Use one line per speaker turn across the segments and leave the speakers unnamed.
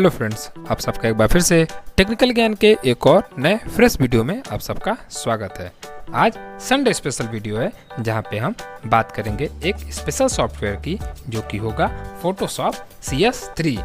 Hello friends, आप सबका एक बार फिर से टेक्निकल ज्ञान के एक और नए फ्रेश वीडियो में आप सबका स्वागत है। आज संडे स्पेशल वीडियो है जहां पे हम बात करेंगे एक स्पेशल सॉफ्टवेयर की जो कि होगा फोटोशॉप CS3।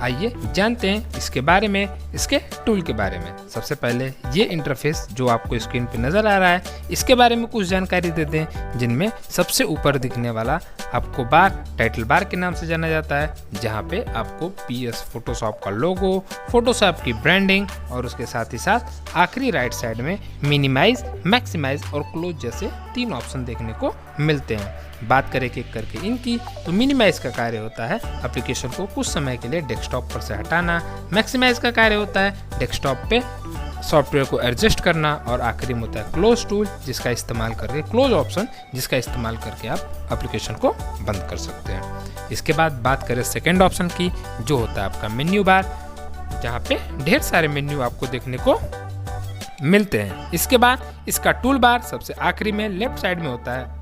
आइए जानते हैं इसके बारे में, इसके टूल के बारे में। सबसे पहले ये इंटरफेस जो आपको स्क्रीन पे नज़र आ रहा है इसके बारे में कुछ जानकारी देते हैं, जिनमें सबसे ऊपर दिखने वाला आपको बार टाइटल बार के नाम से जाना जाता है, जहां पे आपको PS फोटोशॉप का लोगो, फोटोशॉप की ब्रांडिंग और उसके साथ ही साथ आखिरी राइट साइड में मिनिमाइज, मैक्सिमाइज और क्लोज जैसे 3 ऑप्शन देखने को मिलते हैं। बात करें एक करके इनकी, तो मिनिमाइज का कार्य होता है एप्लीकेशन को कुछ समय के लिए डेस्कटॉप पर से हटाना, मैक्सिमाइज का कार्य होता है डेस्कटॉप पे सॉफ्टवेयर को एडजस्ट करना, और आखिरी में होता है क्लोज टूल जिसका इस्तेमाल करके, क्लोज ऑप्शन जिसका इस्तेमाल करके आप एप्लीकेशन को बंद कर सकते हैं। इसके बाद बात करें सेकेंड ऑप्शन की, जो होता है आपका मेन्यू बार, जहाँ पे ढेर सारे मेन्यू आपको देखने को मिलते हैं। इसके बाद इसका टूल बार सबसे आखिरी में लेफ्ट साइड में होता है,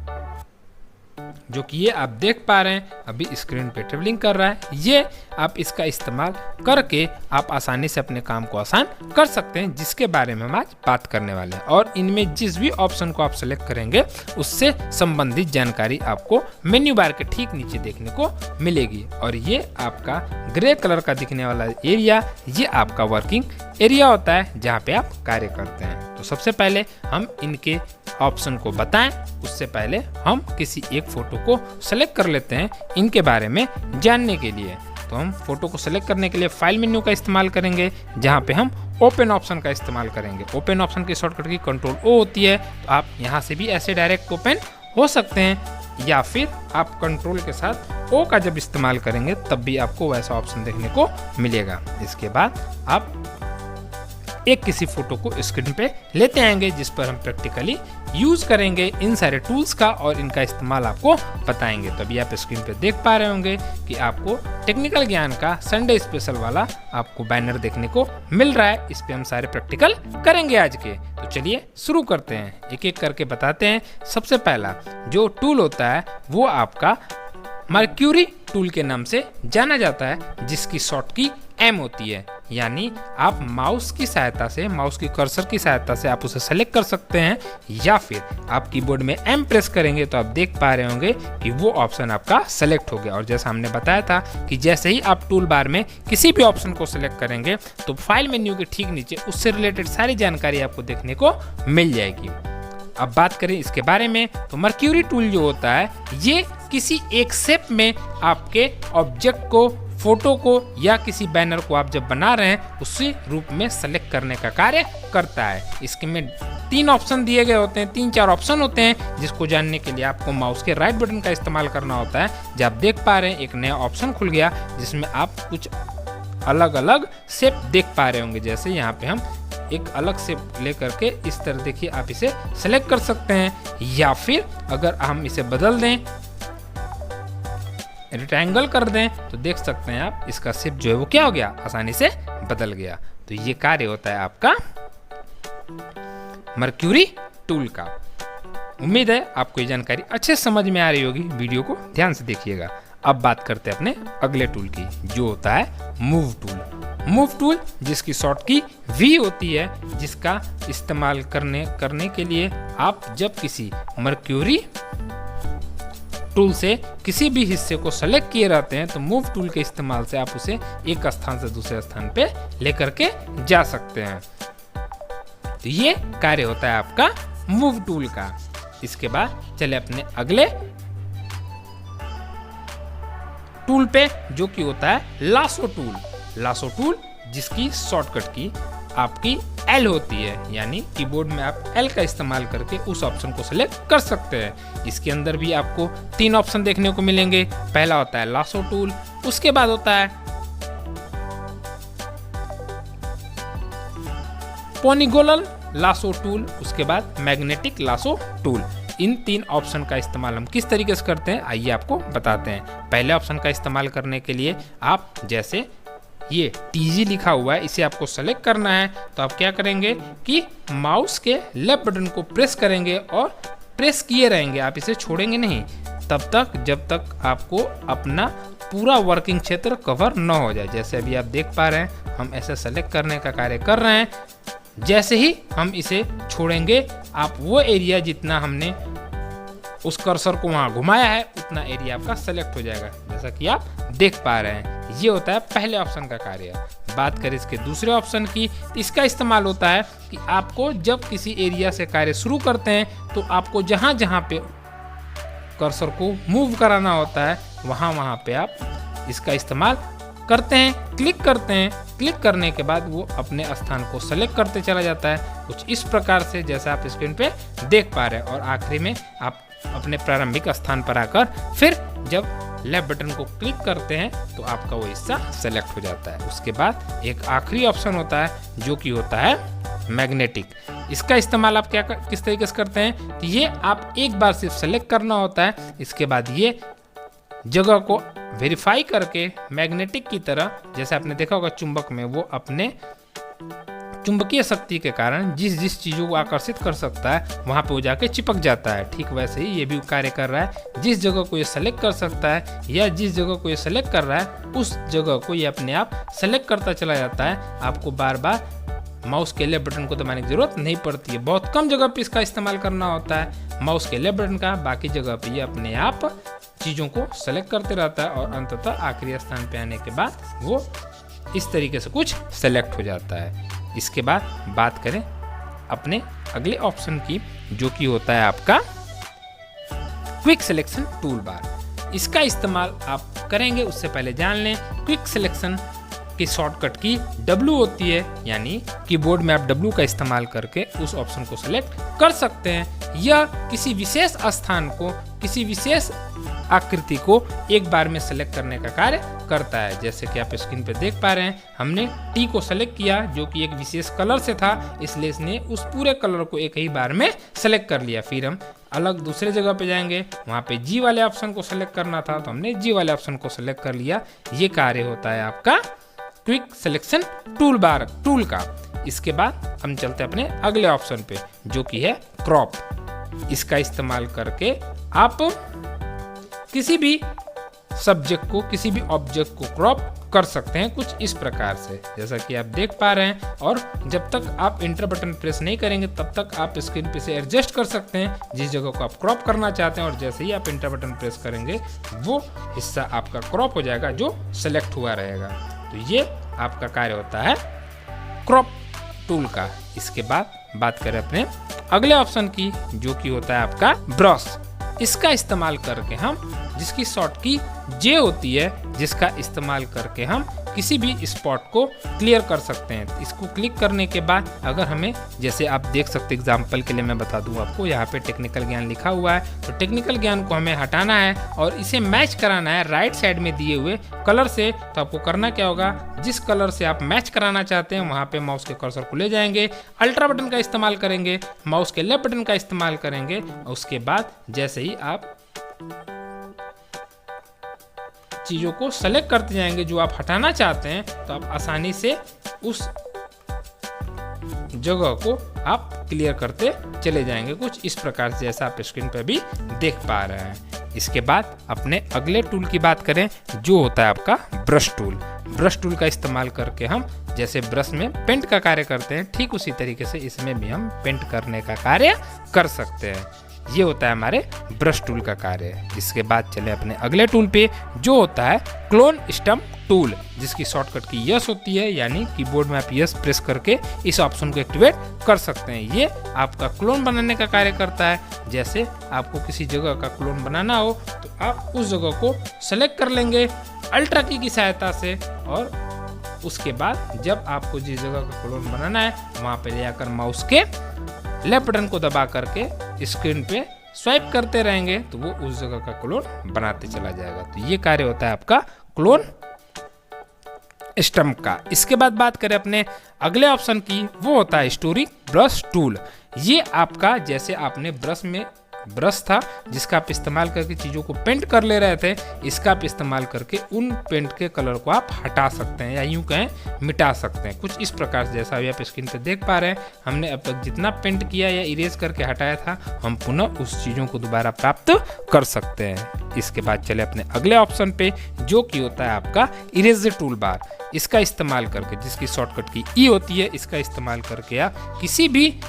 जो कि ये आप देख पा रहे हैं अभी स्क्रीन पे ट्रेवलिंग कर रहा है। ये आप इसका इस्तेमाल करके आप आसानी से अपने काम को आसान कर सकते हैं, जिसके बारे में हम आज बात करने वाले हैं। और इनमें जिस भी ऑप्शन को आप सेलेक्ट करेंगे उससे संबंधित जानकारी आपको मेन्यू बार के ठीक नीचे देखने को मिलेगी। और ये आपका ग्रे कलर का दिखने वाला एरिया, ये आपका वर्किंग एरिया होता है जहाँ पे आप कार्य करते हैं। तो सबसे पहले हम इनके ऑप्शन को बताएं, उससे पहले हम किसी एक फोटो को सेलेक्ट कर लेते हैं इनके बारे में जानने के लिए। तो हम फोटो को सेलेक्ट करने के लिए फाइल मेन्यू का इस्तेमाल करेंगे, जहां पे हम ओपन ऑप्शन का इस्तेमाल करेंगे। ओपन ऑप्शन की शॉर्टकट की कंट्रोल O होती है, तो आप यहां से भी ऐसे डायरेक्ट ओपन हो सकते हैं, या फिर आप कंट्रोल के साथ O का जब इस्तेमाल करेंगे तब भी आपको वैसा ऑप्शन देखने को मिलेगा। इसके बाद आप एक किसी फोटो को स्क्रीन पे लेते आएंगे, जिस पर हम प्रैक्टिकली यूज करेंगे इन सारे टूल्स का और इनका इस्तेमाल आपको बताएंगे। तभी आप स्क्रीन पे देख पा रहे होंगे कि आपको टेक्निकल ज्ञान का संडे स्पेशल वाला आपको बैनर देखने को मिल रहा है। इस पे हम सारे प्रैक्टिकल करेंगे आज के। तो चलिए शुरू करते हैं, एक एक करके बताते हैं। सबसे पहला जो टूल होता है वो आपका मर्क्यूरी टूल के नाम से जाना जाता है, जिसकी शॉर्ट की M होती है। यानी आप माउस की सहायता से, माउस की कर्सर की सहायता से आप उसे सेलेक्ट कर सकते हैं, या फिर आप कीबोर्ड में M प्रेस करेंगे तो आप देख पा रहे होंगे कि वो ऑप्शन आपका सेलेक्ट हो गया। और जैसा हमने बताया था कि जैसे ही आप टूल बार में किसी भी ऑप्शन को सेलेक्ट करेंगे तो फाइल मेन्यू के ठीक नीचे उससे रिलेटेड सारी जानकारी आपको देखने को मिल जाएगी। अब बात करें इसके बारे में, तो मर्क्यूरी टूल जो होता है ये किसी एक शेप में आपके ऑब्जेक्ट को, फोटो को या किसी बैनर को आप जब बना रहे हैं उसी रूप में सेलेक्ट करने का कार्य करता है। इसके में 3 ऑप्शन दिए गए होते हैं, 3-4 ऑप्शन होते हैं, जिसको जानने के लिए आपको माउस के राइट बटन का इस्तेमाल करना होता है। जब आप देख पा रहे हैं एक नया ऑप्शन खुल गया जिसमें आप कुछ अलग अलग शेप देख पा रहे होंगे। जैसे यहाँ पे हम एक अलग शेप लेकर के इस तरह देखिए आप इसे सेलेक्ट कर सकते हैं, या फिर अगर हम इसे बदल दें, रेक्टेंगल कर दें, तो देख सकते हैं आप इसका शेप जो है वो क्या हो गया, आसानी से बदल गया। तो ये कार्य होता है आपका मर्क्यूरी टूल का। उम्मीद है आपको ये जानकारी अच्छे से समझ में आ रही होगी, वीडियो को ध्यान से देखिएगा। अब बात करते हैं अपने अगले टूल की, जो होता है मूव टूल। मूव टूल जिसकी शॉर्ट की V होती है, जिसका इस्तेमाल करने के लिए आप जब किसी मर्क्यूरी टूल से किसी भी हिस्से को सेलेक्ट किए रहते हैं तो मूव टूल के इस्तेमाल से आप उसे एक स्थान से दूसरे स्थान पे लेकर के जा सकते हैं। तो ये कार्य होता है आपका मूव टूल का। इसके बाद चले अपने अगले टूल पे, जो कि होता है लासो टूल। लासो टूल जिसकी शॉर्टकट की आपकी L होती है, यानी कीबोर्ड में आप L का इस्तेमाल करके उस ऑप्शन को सिलेक्ट कर सकते हैं। इसके अंदर भी आपको 3 ऑप्शन देखने को मिलेंगे। पहला होता है लासो टूल, उसके बाद होता है पॉलीगोनल लासो टूल, उसके बाद मैग्नेटिक लासो टूल। इन 3 ऑप्शन का इस्तेमाल हम किस तरीके से करते हैं आइए आपको बताते हैं। पहले ऑप्शन का इस्तेमाल करने के लिए आप जैसे ये TG लिखा हुआ है इसे आपको सेलेक्ट करना है, तो आप क्या करेंगे कि माउस के लेफ्ट बटन को प्रेस करेंगे और प्रेस किए रहेंगे, आप इसे छोड़ेंगे नहीं तब तक जब तक आपको अपना पूरा वर्किंग क्षेत्र कवर न हो जाए। जैसे अभी आप देख पा रहे हैं हम ऐसे सेलेक्ट करने का कार्य कर रहे हैं। जैसे ही हम इसे छोड़ेंगे आप वो एरिया जितना हमने उस कर्सर को वहाँ घुमाया है उतना एरिया आपका सेलेक्ट हो जाएगा, जैसा कि आप देख पा रहे हैं। ये होता है पहले ऑप्शन का कार्य। बात करें इसके दूसरे ऑप्शन की, तो इसका इस्तेमाल होता है कि आपको जब किसी एरिया से कार्य शुरू करते हैं तो आपको जहाँ जहाँ पे कर्सर को मूव कराना होता है वहाँ पे आप इसका इस्तेमाल करते हैं, क्लिक करते हैं। क्लिक करने के बाद वो अपने स्थान को सेलेक्ट करते चला जाता है, कुछ इस प्रकार से जैसा आप स्क्रीन पे देख पा रहे हैं। और आखिरी में आप अपने प्रारंभिक स्थान पर आकर फिर जब लेफ्ट बटन को क्लिक करते हैं तो आपका वो हिस्सा सेलेक्ट हो जाता है। उसके बाद एक आखिरी ऑप्शन होता है जो कि होता है मैग्नेटिक। इसका इस्तेमाल आप किस तरीके से करते हैं, तो ये आप एक बार सिर्फ सेलेक्ट करना होता है। इसके बाद ये जगह को वेरीफाई करके मैग्नेटिक की तरह, जैसे आपने देखा होगा चुंबक में, वो अपने चुंबकीय शक्ति के कारण जिस चीज़ों को आकर्षित कर सकता है वहाँ पे वो जाके चिपक जाता है। ठीक वैसे ही ये भी कार्य कर रहा है। जिस जगह को ये सेलेक्ट कर सकता है या जिस जगह को ये सेलेक्ट कर रहा है उस जगह को ये अपने आप सेलेक्ट करता चला जाता है। आपको बार बार माउस के लेफ्ट बटन को दबाने की जरूरत नहीं पड़ती है। बहुत कम जगह पे इसका इस्तेमाल करना होता है माउस के लेफ्ट बटन का, बाकी जगह पे ये अपने आप चीज़ों को सेलेक्ट करते रहता है और अंततः आखिरी स्थान पे आने के बाद वो इस तरीके से कुछ सेलेक्ट हो जाता है। इसके बाद बात करें अपने अगले ऑप्शन की, जो कि होता है आपका क्विक सिलेक्शन टूल बार। इसका इस्तेमाल आप करेंगे उससे पहले जान लें क्विक सिलेक्शन की शॉर्टकट की W होती है, यानी कीबोर्ड में आप W का इस्तेमाल करके उस ऑप्शन को सिलेक्ट कर सकते हैं। यह किसी विशेष स्थान को, किसी विशेष आकृति को एक बार में सेलेक्ट करने का कार्य करता है। जैसे कि आप स्क्रीन पे देख पा रहे हैं हमने टी को सेलेक्ट किया जो कि एक विशेष कलर से था, इसलिए इसने उस पूरे कलर को एक ही बार में सेलेक्ट कर लिया। फिर हम अलग दूसरे जगह पे जाएंगे, वहाँ पे जी वाले ऑप्शन को सेलेक्ट करना था तो हमने जी वाले ऑप्शन को सेलेक्ट कर लिया। ये कार्य होता है आपका quick selection tool bar tool का। इसके बाद हम चलते हैं अपने अगले ऑप्शन पे जो कि है क्रॉप। इसका इस्तेमाल करके आप किसी भी सब्जेक्ट को, किसी भी ऑब्जेक्ट को क्रॉप कर सकते हैं कुछ इस प्रकार से, जैसा कि आप देख पा रहे हैं। और जब तक आप इंटर बटन प्रेस नहीं करेंगे तब तक आप स्क्रीन पे से एडजस्ट कर सकते हैं जिस जगह को आप क्रॉप करना चाहते हैं। और जैसे ही आप इंटर बटन प्रेस करेंगे वो हिस्सा आपका क्रॉप हो जाएगा जो सेलेक्ट हुआ रहेगा। तो ये आपका कार्य होता है क्रॉप टूल का। इसके बाद बात करें अपने अगले ऑप्शन की जो कि होता है आपका ब्रश। इसका इस्तेमाल करके हम, जिसकी शॉर्ट की जे होती है, जिसका इस्तेमाल करके हम किसी भी स्पॉट को क्लियर कर सकते हैं। इसको क्लिक करने के बाद अगर हमें, जैसे आप देख सकते हैं एग्जाम्पल के लिए मैं बता दूं आपको, यहाँ पे टेक्निकल ज्ञान लिखा हुआ है, तो टेक्निकल ज्ञान को हमें हटाना है और इसे मैच कराना है राइट साइड में दिए हुए कलर से। तो आपको करना क्या होगा, जिस कलर से आप मैच कराना चाहते हैं वहाँ पे माउस के कर्सर को ले जाएंगे, अल्ट्रा बटन का इस्तेमाल करेंगे, माउस के लेफ्ट बटन का इस्तेमाल करेंगे। उसके बाद जैसे ही आप चीज़ों को सेलेक्ट करते जाएंगे जो आप हटाना चाहते हैं, तो आप आसानी से उस जगह को आप क्लियर करते चले जाएंगे कुछ इस प्रकार से, जैसा आप स्क्रीन पर भी देख पा रहे हैं। इसके बाद अपने अगले टूल की बात करें जो होता है आपका ब्रश टूल। ब्रश टूल का इस्तेमाल करके हम जैसे ब्रश में पेंट का कार्य करते हैं, ठीक उसी तरीके से इसमें भी हम पेंट करने का कार्य कर सकते हैं। ये होता है हमारे ब्रश टूल का कार्य। इसके बाद चले अपने अगले टूल पे जो होता है क्लोन स्टम्प टूल, जिसकी शॉर्टकट की यस होती है, यानी कीबोर्ड में आप यस प्रेस करके इस ऑप्शन को एक्टिवेट कर सकते हैं। ये आपका क्लोन बनाने का कार्य करता है। जैसे आपको किसी जगह का क्लोन बनाना हो तो आप उस जगह को सेलेक्ट कर लेंगे अल्ट्रा की सहायता से, और उसके बाद जब आपको जिस जगह का क्लोन बनाना है वहाँ पे ले आकर माउस के लेफ्ट बटन को दबा करके स्क्रीन पे स्वाइप करते रहेंगे तो वो उस जगह का क्लोन बनाते चला जाएगा। तो ये कार्य होता है आपका क्लोन स्टम्प का। इसके बाद बात करें अपने अगले ऑप्शन की, वो होता है स्टोरी ब्रश टूल। ये आपका, जैसे आपने ब्रश में ब्रश था जिसका आप इस्तेमाल करके चीज़ों को पेंट कर ले रहे थे, इसका आप इस्तेमाल करके उन पेंट के कलर को आप हटा सकते हैं या यूँ कहें मिटा सकते हैं। कुछ इस प्रकार से जैसा अभी आप स्क्रीन पे देख पा रहे हैं, हमने अब तक जितना पेंट किया या इरेज करके हटाया था, हम पुनः उस चीज़ों को दोबारा प्राप्त कर सकते हैं। इसके बाद चले अपने अगले ऑप्शन पे, जो कि होता है आपका इरेजर टूल बार। इसका इस्तेमाल करके, जिसकी शॉर्टकट की ई होती है, इसका इस्तेमाल करके आप किसी भी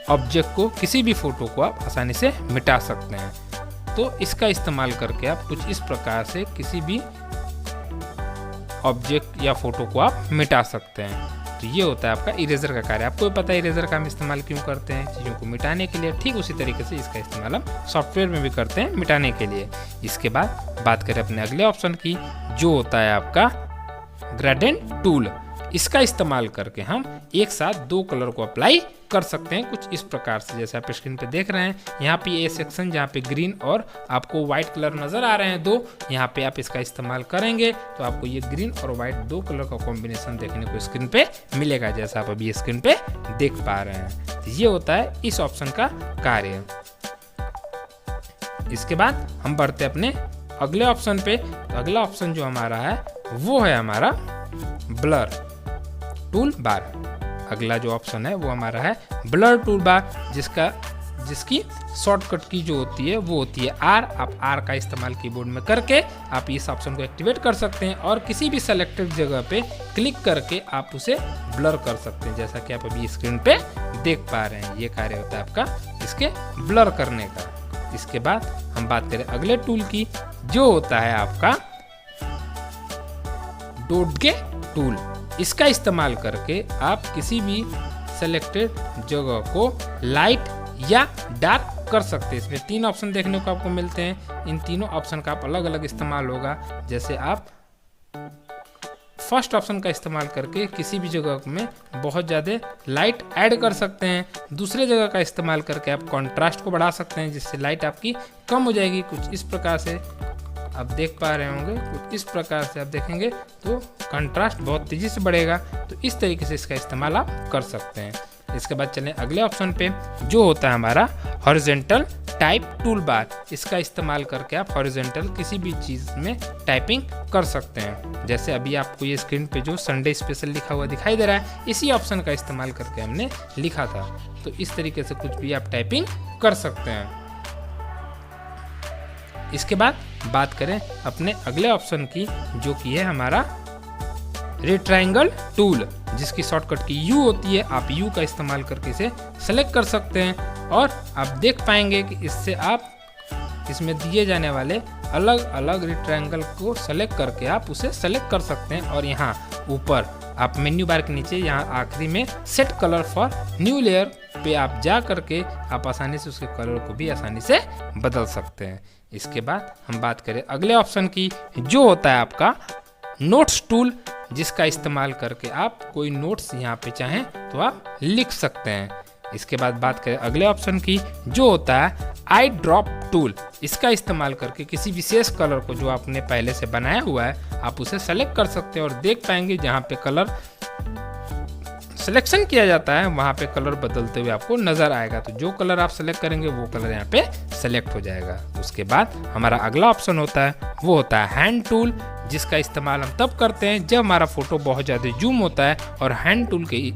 ऑब्जेक्ट को, किसी भी फोटो को आप आसानी से मिटा सकते हैं। तो इसका इस्तेमाल करके आप कुछ इस प्रकार से किसी भी ऑब्जेक्ट या फोटो को आप मिटा सकते हैं। तो ये होता है आपका इरेजर का कार्य। आपको पता है इरेजर का हम इस्तेमाल क्यों करते हैं, चीज़ों को मिटाने के लिए। ठीक उसी तरीके से इसका इस्तेमाल हम सॉफ्टवेयर में भी करते हैं मिटाने के लिए। इसके बाद बात करें अपने अगले ऑप्शन की, जो होता है आपका ग्रेडिएंट टूल। इसका इस्तेमाल करके हम एक साथ दो कलर को अप्लाई कर सकते हैं कुछ इस प्रकार से, जैसे आप स्क्रीन पे देख रहे हैं। यहाँ पे ये सेक्शन जहाँ पे ग्रीन और आपको व्हाइट कलर नजर आ रहे हैं दो, यहाँ पे आप इसका इस्तेमाल करेंगे तो आपको ये ग्रीन और व्हाइट दो कलर का कॉम्बिनेशन देखने को स्क्रीन पे मिलेगा, जैसा आप अभी स्क्रीन पे देख पा रहे हैं। तो ये होता है इस ऑप्शन का कार्य। इसके बाद हम बढ़ते अपने अगले ऑप्शन पे। तो अगला ऑप्शन जो हमारा है वो है हमारा ब्लर टूल बार। अगला जो ऑप्शन है वो हमारा है ब्लर टूल बार, जिसकी शॉर्टकट की जो होती है वो होती है आर। आप आर का इस्तेमाल कीबोर्ड में करके आप इस ऑप्शन को एक्टिवेट कर सकते हैं और किसी भी सेलेक्टेड जगह पे क्लिक करके आप उसे ब्लर कर सकते हैं, जैसा कि आप अभी स्क्रीन पे देख पा रहे हैं। ये कार्य होता है आपका इसके ब्लर करने का। इसके बाद हम बात करें अगले टूल की, जो होता है आपका डॉट के टूल। इसका इस्तेमाल करके आप किसी भी सेलेक्टेड जगह को लाइट या डार्क कर सकते हैं। इसमें तीन ऑप्शन देखने को आपको मिलते हैं। इन तीनों ऑप्शन का आप अलग अलग इस्तेमाल होगा। जैसे आप फर्स्ट ऑप्शन का इस्तेमाल करके किसी भी जगह में बहुत ज़्यादा लाइट ऐड कर सकते हैं। दूसरे जगह का इस्तेमाल करके आप कॉन्ट्रास्ट को बढ़ा सकते हैं, जिससे लाइट आपकी कम हो जाएगी। कुछ इस प्रकार से आप देख पा रहे होंगे, कुछ इस प्रकार से आप देखेंगे तो कंट्रास्ट बहुत तेजी से बढ़ेगा। तो इस तरीके से इसका इस्तेमाल आप कर सकते हैं। इसके बाद चलें अगले ऑप्शन पे, जो होता है हमारा हॉरिजॉन्टल टाइप टूल बार। इसका इस्तेमाल करके आप हॉरिजॉन्टल किसी भी चीज़ में टाइपिंग कर सकते हैं। जैसे अभी आपको ये स्क्रीन पे जो संडे स्पेशल लिखा हुआ दिखाई दे रहा है, इसी ऑप्शन का इस्तेमाल करके हमने लिखा था। तो इस तरीके से कुछ भी आप टाइपिंग कर सकते हैं। इसके बाद बात करें अपने अगले ऑप्शन की, जो कि है हमारा रेक्टेंगल टूल, जिसकी शॉर्टकट की यू होती है। आप यू का इस्तेमाल करके इसे सेलेक्ट कर सकते हैं और आप देख पाएंगे कि इससे आप इसमें दिए जाने वाले अलग अलग रेक्टेंगल को सेलेक्ट करके आप उसे सेलेक्ट कर सकते हैं। और यहाँ ऊपर आप मेन्यू बार के नीचे यहाँ आखिरी में set colour for new layer पे आप जा करके आप आसानी से उसके कलर को भी आसानी से बदल सकते हैं। इसके बाद हम बात करें अगले ऑप्शन की, जो होता है आपका नोट्स टूल, जिसका इस्तेमाल करके आप कोई नोट्स यहाँ पे चाहें तो आप लिख सकते हैं। इसके बाद बात करें अगले ऑप्शन की, जो होता है आई ड्रॉप टूल। इसका इस्तेमाल करके किसी विशेष कलर को जो आपने पहले से बनाया हुआ है आप उसे सेलेक्ट कर सकते हैं और देख पाएंगे जहाँ पे कलर सिलेक्शन किया जाता है वहाँ पे कलर बदलते हुए आपको नजर आएगा। तो जो कलर आप सेलेक्ट करेंगे वो कलर यहाँ पे सेलेक्ट हो जाएगा। उसके बाद हमारा अगला ऑप्शन होता है वो होता है हैंड टूल, जिसका इस्तेमाल हम तब करते हैं जब हमारा फोटो बहुत ज़्यादा जूम होता है, और हैंड टूल के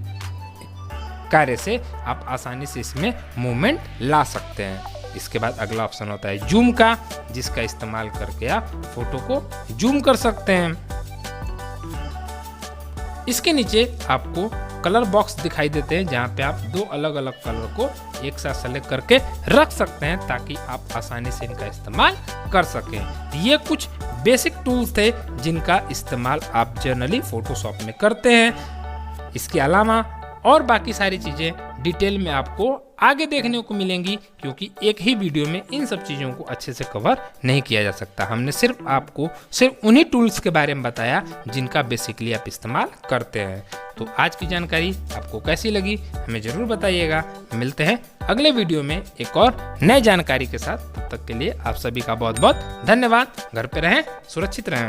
कार्य से आप आसानी से इसमें मूवमेंट ला सकते हैं। इसके बाद अगला ऑप्शन होता है जूम का, जिसका इस्तेमाल करके आप फोटो को जूम कर सकते हैं। इसके नीचे आपको कलर बॉक्स दिखाई देते हैं, जहाँ पे आप दो अलग अलग कलर को एक साथ सेलेक्ट करके रख सकते हैं ताकि आप आसानी से इनका इस्तेमाल कर सकें। ये कुछ बेसिक टूल्स थे जिनका इस्तेमाल आप जनरली फोटोशॉप में करते हैं। इसके अलावा और बाकी सारी चीज़ें डिटेल में आपको आगे देखने को मिलेंगी, क्योंकि एक ही वीडियो में इन सब चीज़ों को अच्छे से कवर नहीं किया जा सकता। हमने सिर्फ आपको उन्हीं टूल्स के बारे में बताया जिनका बेसिकली आप इस्तेमाल करते हैं। तो आज की जानकारी आपको कैसी लगी हमें ज़रूर बताइएगा। मिलते हैं अगले वीडियो में एक और नए जानकारी के साथ। तब तक के लिए आप सभी का बहुत बहुत धन्यवाद। घर पे रहें, सुरक्षित रहें।